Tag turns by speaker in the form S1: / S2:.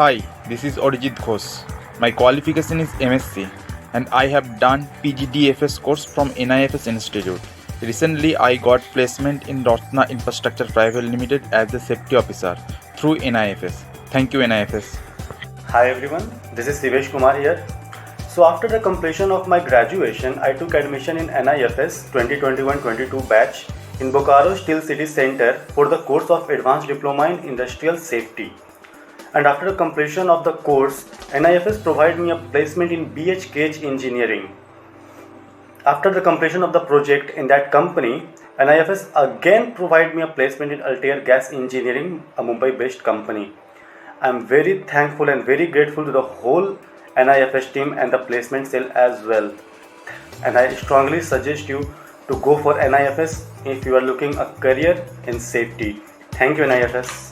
S1: Hi, this is Orijit Ghosh. My qualification is MSc and I have done PGDFS course from NIFS Institute. Recently, I got placement in Ratna Infrastructure Private Limited as a safety officer through NIFS. Thank you NIFS.
S2: Hi everyone, this is Sivesh Kumar here. So after the completion of my graduation, I took admission in NIFS 2021-22 batch in Bokaro Steel City Center for the course of Advanced Diploma in Industrial Safety. And after the completion of the course, NIFS provided me a placement in BH Cage Engineering. After the completion of the project in that company, NIFS again provided me a placement in Altair Gas Engineering, a Mumbai-based company. I am very thankful and very grateful to the whole NIFS team and the placement cell as well. And I strongly suggest you to go for NIFS if you are looking a career in safety. Thank you NIFS.